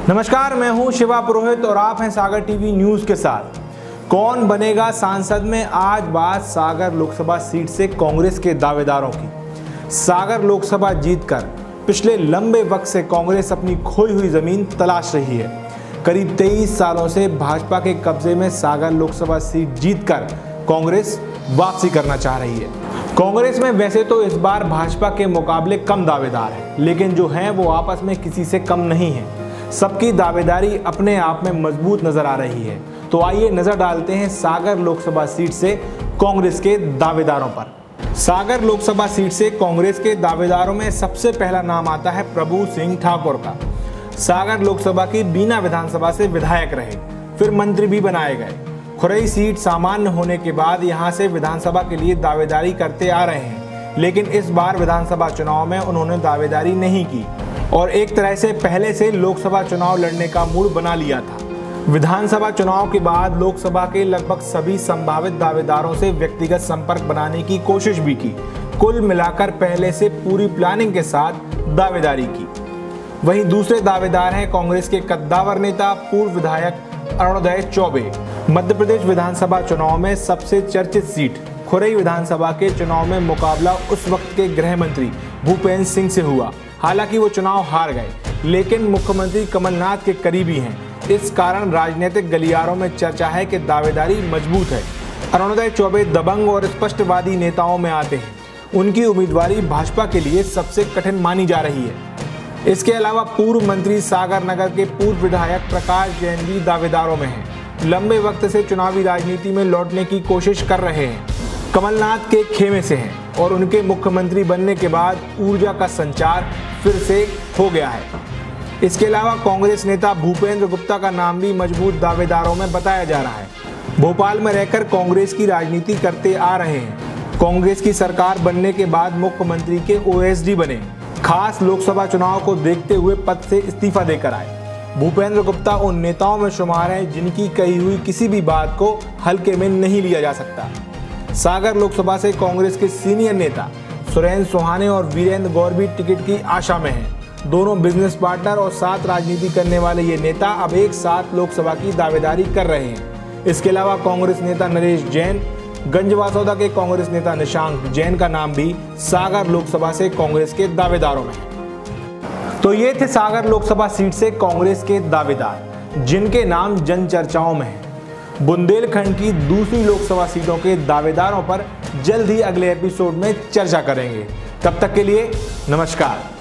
नमस्कार, मैं हूं शिवा पुरोहित और आप हैं सागर टीवी न्यूज के साथ। कौन बनेगा सांसद में, आज बात सागर लोकसभा सीट से कांग्रेस के दावेदारों की। सागर लोकसभा जीतकर पिछले लंबे वक्त से कांग्रेस अपनी खोई हुई जमीन तलाश रही है। करीब 23 सालों से भाजपा के कब्जे में सागर लोकसभा सीट जीतकर कांग्रेस वापसी करना चाह रही है। कांग्रेस में वैसे तो इस बार भाजपा के मुकाबले कम दावेदार हैं, लेकिन जो हैं वो आपस में किसी से कम नहीं हैं। सबकी दावेदारी अपने आप में मजबूत नजर आ रही है। तो आइए नजर डालते हैं सागर लोकसभा सीट से कांग्रेस के दावेदारों पर। सागर लोकसभा सीट से कांग्रेस के दावेदारों में सबसे पहला नाम आता है प्रभु सिंह ठाकुर का। सागर लोकसभा की बीना विधानसभा से विधायक रहे, फिर मंत्री भी बनाए गए। खुरई सीट सामान्य होने के बाद यहां से विधानसभा के लिए दावेदारी करते आ रहे हैं, लेकिन इस बार विधानसभा चुनाव में उन्होंने दावेदारी नहीं की और एक तरह से पहले से लोकसभा चुनाव लड़ने का मूड बना लिया था। विधानसभा चुनाव के बाद लोकसभा के लगभग सभी संभावित दावेदारों से व्यक्तिगत संपर्क बनाने की कोशिश भी की। कुल मिलाकर पहले से पूरी प्लानिंग के साथ दावेदारी की। वहीं दूसरे दावेदार हैं कांग्रेस के कद्दावर नेता पूर्व विधायक अरुणोदय चौबे। मध्य प्रदेश विधानसभा चुनाव में सबसे चर्चित सीट खुरई विधानसभा के चुनाव में मुकाबला उस वक्त के गृह मंत्री भूपेंद्र सिंह से हुआ। हालांकि वो चुनाव हार गए, लेकिन मुख्यमंत्री कमलनाथ के करीबी हैं। इस कारण राजनीतिक गलियारों में चर्चा है कि दावेदारी मजबूत है। अरुणोदय चौबे दबंग और स्पष्टवादी नेताओं में आते हैं। उनकी उम्मीदवारी भाजपा के लिए सबसे कठिन मानी जा रही है। इसके अलावा पूर्व मंत्री सागर नगर के पूर्व विधायक प्रकाश जैन भी दावेदारों में हैं। लंबे वक्त से चुनावी राजनीति में लौटने की कोशिश कर रहे हैं। कमलनाथ के खेमे से हैं और उनके मुख्यमंत्री बनने के बाद ऊर्जा का संचार फिर से हो गया है। इसके अलावा कांग्रेस नेता भूपेंद्र गुप्ता का नाम भी मजबूत दावेदारों में बताया जा रहा है। भोपाल में रहकर कांग्रेस की राजनीति करते आ रहे हैं। कांग्रेस की सरकार बनने के बाद मुख्यमंत्री के ओएसडी बने। खास लोकसभा चुनाव को देखते हुए पद से इस्तीफा देकर आए। भूपेंद्र गुप्ता उन नेताओं में शुमार हैं जिनकी कही हुई किसी भी बात को हल्के में नहीं लिया जा सकता। सागर लोकसभा से कांग्रेस के सीनियर नेता सुरेंद्र सोहाने और वीरेंद्र गौर भी टिकट की आशा में हैं। दोनों बिजनेस पार्टनर और साथ राजनीति करने वाले ये नेता अब एक साथ लोकसभा की दावेदारी कर रहे हैं। इसके अलावा कांग्रेस नेता नरेश जैन, गंजवासौदा के कांग्रेस नेता निशांक जैन का नाम भी सागर लोकसभा से कांग्रेस के दावेदारों में है। तो ये थे सागर लोकसभा सीट से कांग्रेस के दावेदार, जिनके नाम जन चर्चाओं में है। बुंदेलखंड की दूसरी लोकसभा सीटों के दावेदारों पर जल्द ही अगले एपिसोड में चर्चा करेंगे। तब तक के लिए नमस्कार।